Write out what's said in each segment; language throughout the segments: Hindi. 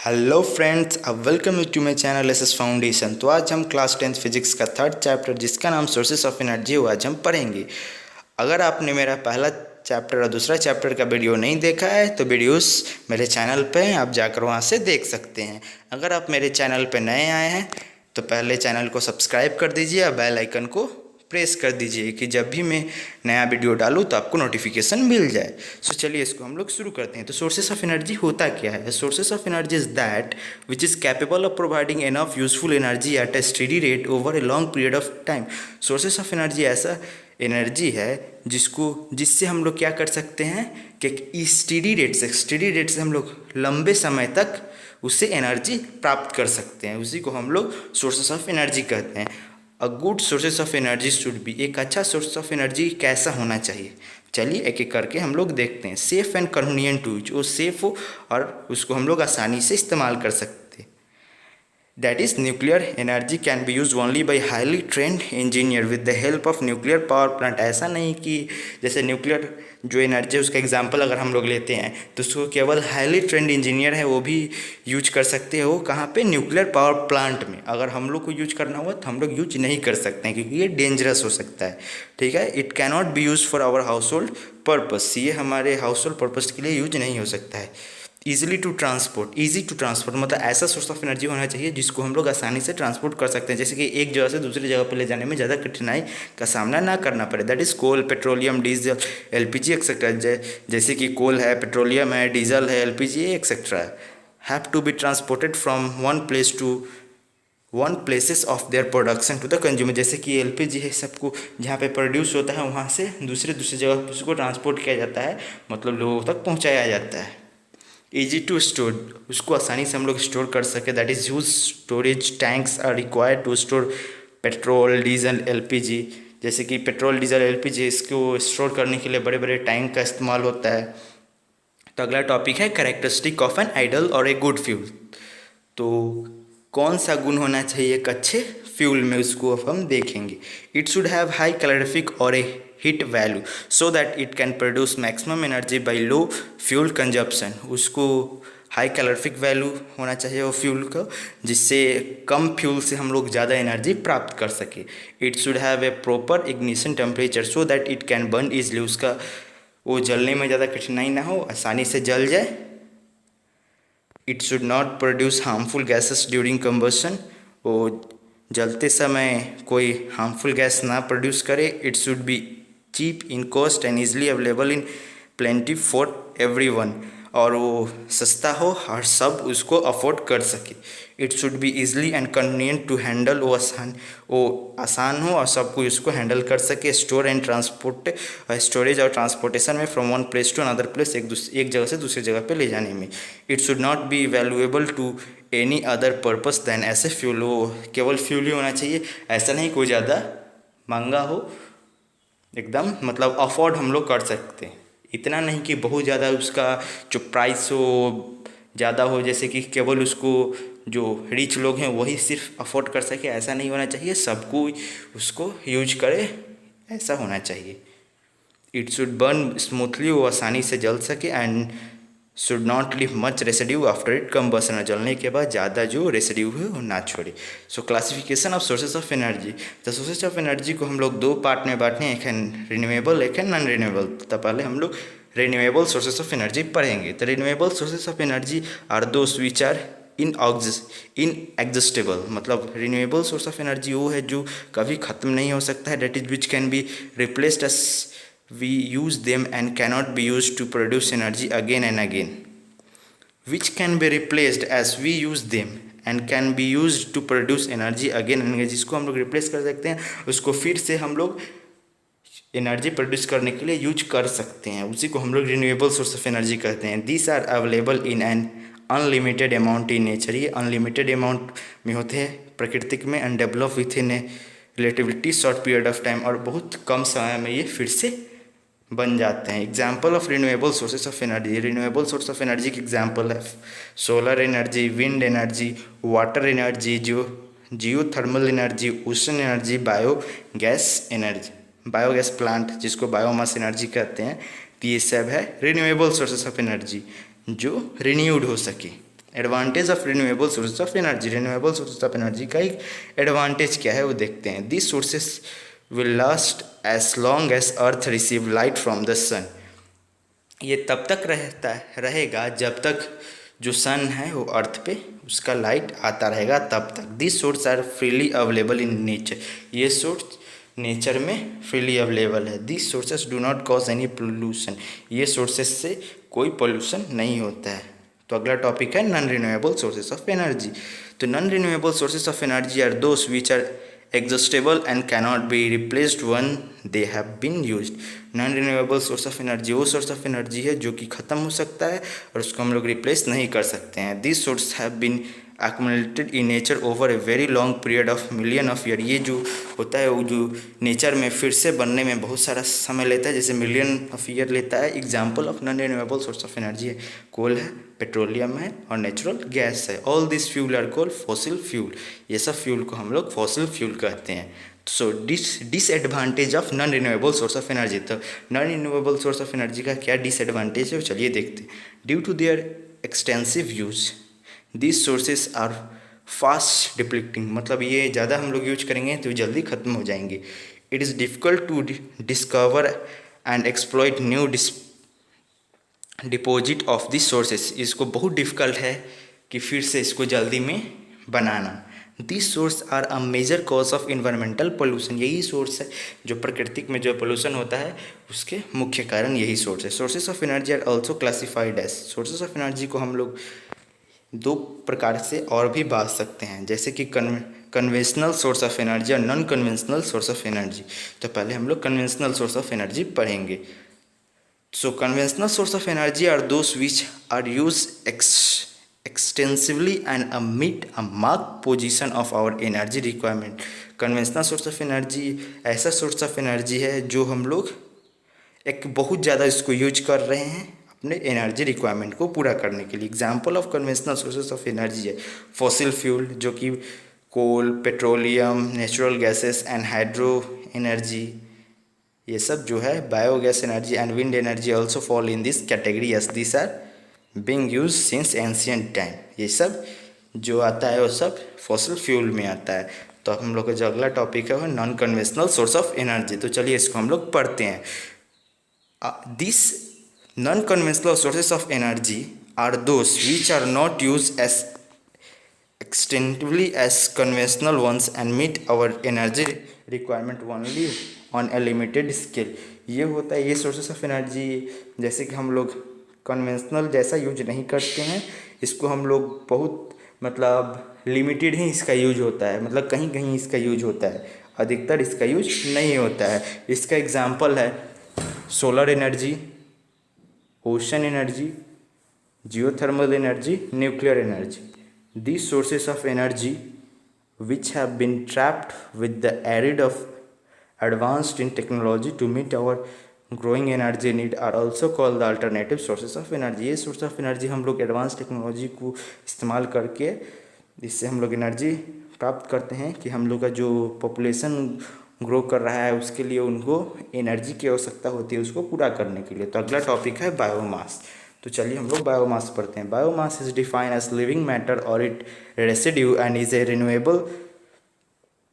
हेलो फ्रेंड्स, अब welcome you to my channel SS foundation. तो आज हम क्लास 10th फिजिक्स का थर्ड चैप्टर जिसका नाम सोर्सेस ऑफ एनर्जी वो आज हम पढ़ेंगे। अगर आपने मेरा पहला चैप्टर और दूसरा चैप्टर का वीडियो नहीं देखा है तो वीडियोस मेरे चैनल पे हैं, आप जाकर वहाँ से देख सकते हैं। अगर आप मेरे चैनल पे नए आए हैं तो पहले चैनल को सब्सक्राइब कर दीजिए और बेल आइकन को प्रेस कर दीजिए कि जब भी मैं नया वीडियो डालूँ तो आपको नोटिफिकेशन मिल जाए। सो चलिए इसको हम लोग शुरू करते हैं। तो सोर्सेस ऑफ एनर्जी होता क्या है? Sources of energy is that which is capable of providing enough useful energy at A steady rate over a long period of time. Sources of energy ऐसा एनर्जी है जिससे हम लोग क्या कर सकते हैं कि स्टेडी रेट से हम लोग लंबे समय तक उससे एनर्जी प्राप्त कर सकते हैं। उसी को हम लोग सोर्सेस ऑफ एनर्जी कहते हैं। A good sources of energy should be, एक अच्छा सोर्स ऑफ एनर्जी कैसा होना चाहिए? चलिए एक एक करके हम लोग देखते हैं। Safe and convenient to use, वो सेफ हो और उसको हम लोग आसानी से इस्तेमाल कर सकते हैं। That is, nuclear energy can be used only by highly trained engineer with the help of nuclear power plant। ऐसा नहीं कि जैसे न्यूक्लियर जो एनर्जी है उसका एग्जांपल अगर हम लोग लेते हैं तो उसको केवल हाईली ट्रेंड इंजीनियर है वो भी यूज कर सकते हो। कहाँ पे? न्यूक्लियर पावर प्लांट में। अगर हम लोग को यूज करना हुआ तो हम लोग यूज नहीं कर सकते हैं क्योंकि ये डेंजरस हो सकता है। ठीक है, it cannot be use for our household purpose, ये हमारे हाउस होल्ड पर्पस के लिए यूज नहीं हो सकता है। ईजी टू ट्रांसपोर्ट मतलब ऐसा सोर्स ऑफ एनर्जी होना चाहिए जिसको हम लोग आसानी से ट्रांसपोर्ट कर सकते हैं, जैसे कि एक जगह से दूसरी जगह पर ले जाने में ज़्यादा कठिनाई का सामना ना करना पड़े। That is coal, petroleum, diesel, LPG etcetera. जैसे कि कोल है, पेट्रोलियम है, डीजल है, LPG etcetera have to be transported from one places of their production to the consumer. जैसे कि एलपीजी है, सबको जहाँ पे प्रोड्यूस होता है वहाँ से दूसरी जगह उसको ट्रांसपोर्ट किया जाता है, मतलब लोगों तक पहुँचाया जाता है। ईजी टू स्टोर, उसको आसानी से हम लोग स्टोर कर सके। That is huge storage tanks are required to store petrol, diesel, LPG. जैसे कि पेट्रोल, डीजल, एलपीजी, इसको स्टोर करने के लिए बड़े बड़े टैंक का इस्तेमाल होता है। तो अगला टॉपिक है कैरेक्टरिस्टिक ऑफ एन आइडल और ए गुड फ्यूल। तो कौन सा गुण होना चाहिए एक अच्छे फ्यूल में, उसको अब हम देखेंगे। It should have high calorific और a heat value so that it can produce maximum energy by low fuel consumption. उसको हाई कैलोरीफिक वैल्यू होना चाहिए वो फ्यूल का, जिससे कम फ्यूल से हम लोग ज़्यादा एनर्जी प्राप्त कर सके। It should have a proper ignition temperature so that it can burn easily, उसका वो जलने में ज़्यादा कठिनाई ना हो, आसानी से जल जाए। It should not produce harmful gases during combustion, वो जलते समय कोई हार्मफुल गैस ना प्रोड्यूस करे। It should be cheap in cost and easily available in plenty for everyone, और वो सस्ता हो और सब उसको अफोर्ड कर सके। It should be easily and convenient to handle, वो आसान हो और सब कोई उसको हैंडल कर सके। स्टोर एंड ट्रांसपोर्ट, स्टोरेज और ट्रांसपोर्टेशन में from one place to another place, एक जगह से दूसरी जगह पे ले जाने में। It should not be valuable to any other purpose than as a fuel, वो केवल फ्यूल ही होना चाहिए, ऐसा नहीं कोई ज़्यादा महंगा हो, एकदम मतलब अफोर्ड हम लोग कर सकते हैं। इतना नहीं कि बहुत ज़्यादा उसका जो प्राइस हो ज़्यादा हो, जैसे कि केवल उसको जो रिच लोग हैं वही सिर्फ अफोर्ड कर सके, ऐसा नहीं होना चाहिए, सबको उसको यूज करे, ऐसा होना चाहिए। इट शुड बर्न स्मूथली, वो आसानी से जल सके। And should not leave much residue after it combustion, जलने के बाद ज़्यादा जो रेसिड्यू है वो ना छोड़े। सो classification of sources of energy. तो सोर्सेज ऑफ एनर्जी को हम लोग दो पार्ट में बांटने हैं, एक है रिन्यूएबल, एक है नॉन रिन्यूएबल। तो पहले हम लोग रिन्यूएबल सोर्सेज ऑफ एनर्जी पढ़ेंगे। तो renewable sources of energy are those which are inexhaustible, मतलब रिन्यूएबल सोर्स ऑफ एनर्जी वो है जो कभी ख़त्म नहीं हो सकता है। That is which can be replaced as we use them and cannot be used to produce energy again and again, which can be replaced as we use them and can be used to produce energy again and again, जिसको हम लोग रिप्लेस कर सकते हैं, उसको फिर से हम लोग एनर्जी प्रोड्यूस करने के लिए यूज कर सकते हैं, उसी को हम लोग रिन्यूएबल सोर्स ऑफ एनर्जी कहते हैं। This are available in an unlimited amount in nature, ये अनलिमिटेड अमाउंट में होते हैं प्राकृतिक में, and develop within a relativity short period of time, और बहुत कम समय में ये फिर से बन जाते हैं। Example of renewable sources of energy, renewable source of energy के एग्जाम्पल है solar energy, wind energy, water energy, geothermal energy, ocean energy, biogas plant जिसको बायोमास एनर्जी कहते हैं। तो ये सब है रिन्यूएबल सोर्सेस ऑफ एनर्जी जो रिन्यूड हो सके। Advantage of renewable sources of energy, renewable sources of energy का एक एडवांटेज क्या है वो देखते हैं। This sources will last as long as earth receive light from the sun, ये तब तक रहेगा जब तक जो सन है वो अर्थ पे उसका लाइट आता रहेगा तब तक। This source are freely available in nature, ये सोर्स नेचर में फ्रीली अवेलेबल है। This sources do not cause any pollution, ये सोर्सेस से कोई पोल्यूशन नहीं होता है। तो अगला टॉपिक है non renewable sources of energy. तो non renewable sources of energy are those which are exhaustible and cannot be replaced when they have been used। Non renewable source of energy वो सोर्स ऑफ एनर्जी है जो कि ख़त्म हो सकता है और उसको हम लोग रिप्लेस नहीं कर सकते हैं। This source have been accumulated in nature over a very long period of million of year, ये जो होता है वो जो नेचर में फिर से बनने में बहुत सारा समय लेता है, जैसे मिलियन ऑफ ईयर लेता है। Example of non renewable source of energy है कोल है, पेट्रोलियम है और नेचुरल गैस है। All this fuel are called fossil fuel, ये सब फ्यूल को हम लोग फॉसिल फ्यूल कहते हैं। So disadvantage of non renewable source of energy, तो non renewable source of energy का क्या डिसएडवांटेज है चलिए देखते हैं। Due to their extensive use this sources are fast depleting, मतलब ये ज़्यादा हम लोग यूज करेंगे तो जल्दी ख़त्म हो जाएंगे। It is difficult to discover and exploit new deposit of this sources, इसको बहुत डिफ़िकल्ट है कि फिर से इसको जल्दी में बनाना। This source are a major cause of environmental pollution, यही सोर्स है जो प्राकृतिक में जो पोल्यूशन होता है उसके मुख्य कारण यही सोर्स है। Sources of energy are also classified as, sources of energy को हम लोग दो प्रकार से और भी बांट सकते हैं, जैसे कि कन्वेंशनल सोर्स ऑफ एनर्जी और non conventional source of energy. तो पहले हम लोग कन्वेंशनल सोर्स ऑफ एनर्जी पढ़ेंगे। So conventional source of energy are those which are use extensively and meet a marked position of our energy requirement। Conventional source of energy ऐसा सोर्स ऑफ एनर्जी है जो हम लोग एक बहुत ज़्यादा इसको यूज कर रहे हैं अपने एनर्जी रिक्वायरमेंट को पूरा करने के लिए। Example of conventional sources of energy है फॉसिल फ्यूल, जो कि coal, petroleum, natural gases and hydro energy, ये सब जो है biogas energy and wind energy also fall in this category as this are being use since ancient time. ये सब जो आता है वो सब फॉसिल फ्यूल में आता है। तो हम लोग का जो अगला टॉपिक है वो non conventional source of energy. तो चलिए इसको हम लोग पढ़ते हैं। This non-conventional sources of energy are those which are not used as extensively as conventional ones and meet our energy requirement only on a limited scale। ये होता है ये सोर्सेस ऑफ एनर्जी जैसे कि हम लोग कन्वेंशनल जैसा यूज नहीं करते हैं, इसको हम लोग बहुत मतलब लिमिटेड ही इसका यूज होता है, मतलब कहीं कहीं इसका यूज होता है, अधिकतर इसका यूज नहीं होता है। इसका एग्जाम्पल है solar energy, ocean energy, geothermal energy, nuclear energy. These sources of energy which have been trapped with the aid of advanced in technology to meet our growing energy need are also called the alternative sources of energy। ये सोर्स ऑफ एनर्जी हम लोग एडवांस टेक्नोलॉजी को इस्तेमाल करके इससे हम लोग एनर्जी प्राप्त करते हैं कि हम लोग का जो पॉपुलेशन ग्रो कर रहा है उसके लिए उनको एनर्जी की आवश्यकता होती है उसको पूरा करने के लिए। तो अगला टॉपिक है बायोमास। तो चलिए हम लोग बायोमास पढ़ते हैं। Biomass is defined as living matter और it residue and is a renewable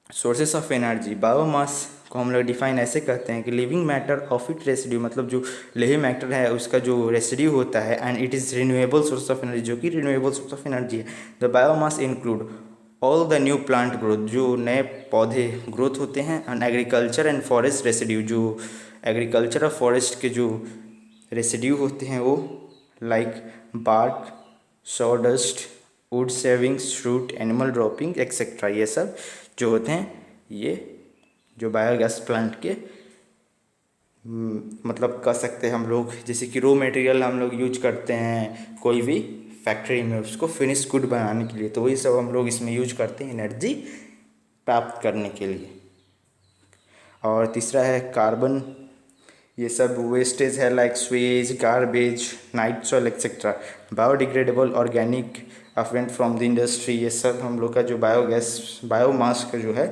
sources of energy. Biomass को हम लोग डिफाइन ऐसे कहते हैं कि living matter of it residue, मतलब जो लिविंग मैटर है उसका जो रेसिड्यू होता है, and it is renewable source of energy, जो कि रिन्यूएबल सोर्स ऑफ एनर्जी है। The biomass include all the new plant growth, जो नए पौधे ग्रोथ होते हैं, and agriculture and forest residue, जो एग्रीकल्चर और फॉरेस्ट के जो रेसिड्यू होते हैं वो like bark, sawdust, wood shavings, fruit, animal dropping etcetera, ये सब जो होते हैं ये जो बायोगैस प्लांट के मतलब कह सकते हैं हम लोग, जैसे कि रॉ मटेरियल हम लोग यूज करते हैं कोई भी फैक्ट्री में उसको फिनिश गुड बनाने के लिए, तो वही सब हम लोग इसमें यूज करते हैं एनर्जी प्राप्त करने के लिए। और तीसरा है कार्बन, ये सब वेस्टेज है like Suez, garbage, night soil etcetera. Biodegradable organic afferent from the industry, ये सब हम लोग का जो बायोगैस बायोमास का जो है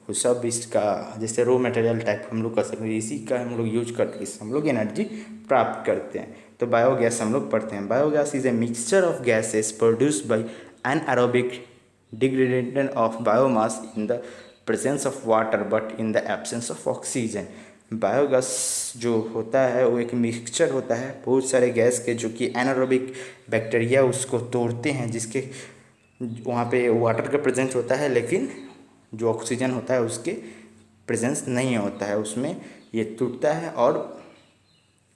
वो सब इसका जैसे रॉ मटेरियल टाइप हम लोग कर सकते हैं, इसी का हम लोग यूज करके इससे हम लोग एनर्जी प्राप्त करते हैं। तो बायोगैस हम लोग पढ़ते हैं। Biogas is a mixture of gases produced by anaerobic degradation of biomass in the presence of water but in the absence of oxygen. Biogas जो होता है वो एक मिक्सचर होता है बहुत सारे गैस के, जो कि एनारोबिक बैक्टीरिया उसको तोड़ते हैं, जिसके वहाँ पे वाटर का प्रेजेंस होता है लेकिन जो ऑक्सीजन होता है उसके प्रेजेंस नहीं होता है उसमें, ये टूटता है और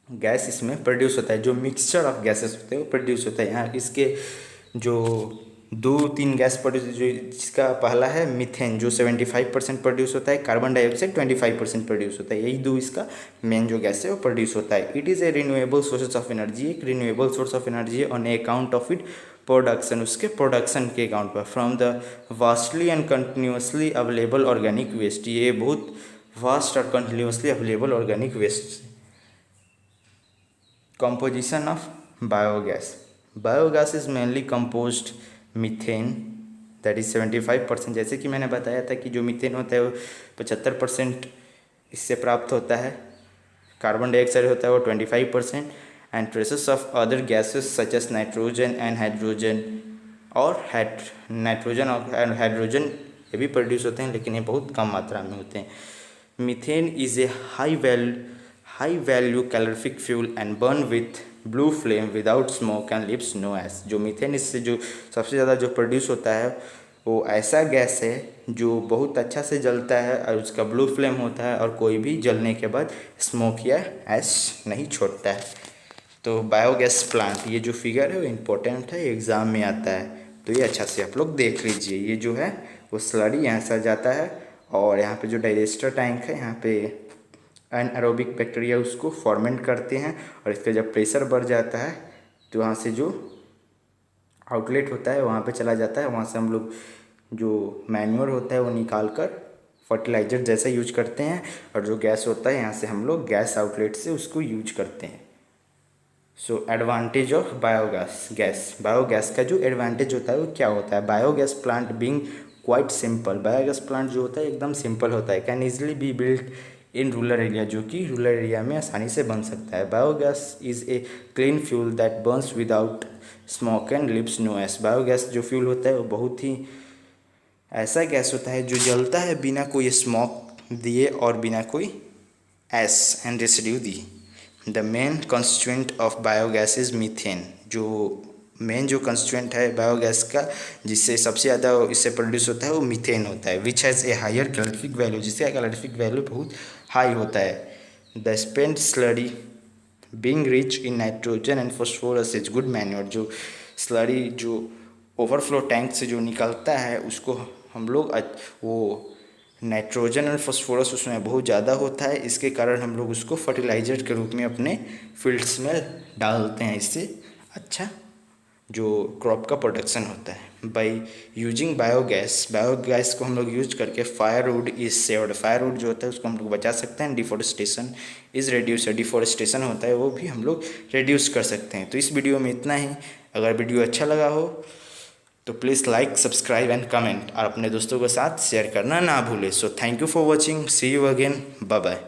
गैस इसमें प्रोड्यूस होता है। जो मिक्सचर ऑफ गैसेस होते हैं वो प्रोड्यूस होता है। यहाँ इसके जो 2-3 गैस प्रोड्यूस, जो जिसका पहला है मीथेन जो 75% प्रोड्यूस होता है, कार्बन डाइऑक्साइड 25% प्रोड्यूस होता है। यही दो इसका मेन जो गैस है वो प्रोड्यूस होता है। It is a renewable source of energy, एक renewable source of energy on a account of it production, उसके प्रोडक्शन के अकाउंट पर, from the vastly and continuously available organic waste. ये बहुत वास्ट और continuously available organic waste. Composition of biogas. Biogas is mainly composed methane, that is 75%। जैसे कि मैंने बताया था कि जो मीथेन होता है वो 75% इससे प्राप्त होता है, कार्बन डाइऑक्साइड होता है वो 25%, and traces of other gases such as nitrogen and hydrogen, और नाइट्रोजन और हाइड्रोजन ये भी प्रोड्यूस होते हैं लेकिन ये बहुत कम मात्रा में होते हैं। Methane is a high value calorific fuel and burn with blue flame without smoke and leaves no ash। जो मीथेन इससे जो सबसे ज़्यादा जो प्रोड्यूस होता है वो ऐसा गैस है जो बहुत अच्छा से जलता है और उसका ब्लू फ्लेम होता है और कोई भी जलने के बाद स्मोक या ऐश नहीं छोड़ता है। तो बायोगैस प्लांट, ये जो फिगर है वो इम्पोर्टेंट है, एग्ज़ाम में आता है, तो ये अच्छा से आप लोग देख लीजिए। ये जो है वो स्लरी यहाँ से जाता है और यहाँ पे जो डाइजेस्टर टैंक है यहाँ पे एनारोबिक बैक्टीरिया उसको फॉर्मेंट करते हैं और इसका जब प्रेशर बढ़ जाता है तो वहाँ से जो आउटलेट होता है वहाँ पे चला जाता है। वहाँ से हम लोग जो मैन्योर होता है वो निकाल कर फर्टिलाइजर जैसा यूज करते हैं और जो गैस होता है यहाँ से हम लोग गैस आउटलेट से उसको यूज करते हैं। सो एडवांटेज ऑफ बायोगैस। बायोगैस का जो एडवांटेज होता है वो क्या होता है? Biogas plant being quite simple. Biogas plant जो होता है एकदम सिंपल होता है। Can easily be built in rural area, जो कि रूरल एरिया में आसानी से बन सकता है। Biogas is a clean fuel that burns without smoke and leaves no ash. Biogas जो फ्यूल होता है वो बहुत ही ऐसा गैस होता है जो जलता है बिना कोई स्मोक दिए और बिना कोई ऐश एंड रेसिड्यू दिए। The main constituent of biogas is methane. जो मेन जो कंस्टिट्यूएंट है बायोगैस का जिससे सबसे ज़्यादा इससे प्रोड्यूस होता है वो मीथेन होता है, which has a higher calorific value, जिसका कैलोरीफिक वैल्यू बहुत हाई होता है। The spent slurry being rich in nitrogen and phosphorus is good manure. जो स्लरी जो ओवरफ्लो टैंक से जो निकलता है उसको हम लोग वो नाइट्रोजन और फॉस्फोरस उसमें बहुत ज़्यादा होता है, इसके कारण हम लोग उसको फर्टिलाइजर के रूप में अपने फील्ड्स में डालते हैं। इससे अच्छा जो क्रॉप का प्रोडक्शन होता है। बाई यूजिंग बायोगैस को हम लोग यूज करके फायरवुड इज सेव्ड। फायरवुड जो होता है उसको हम लोग बचा सकते हैं। Deforestation is reduce. डिफॉरेस्टेशन होता है वो भी हम लोग रिड्यूस कर सकते हैं। तो इस वीडियो में इतना ही। अगर वीडियो अच्छा लगा हो तो please like, subscribe and comment और अपने दोस्तों के साथ शेयर करना ना भूलें। So thank you for watching, see you again, bye bye.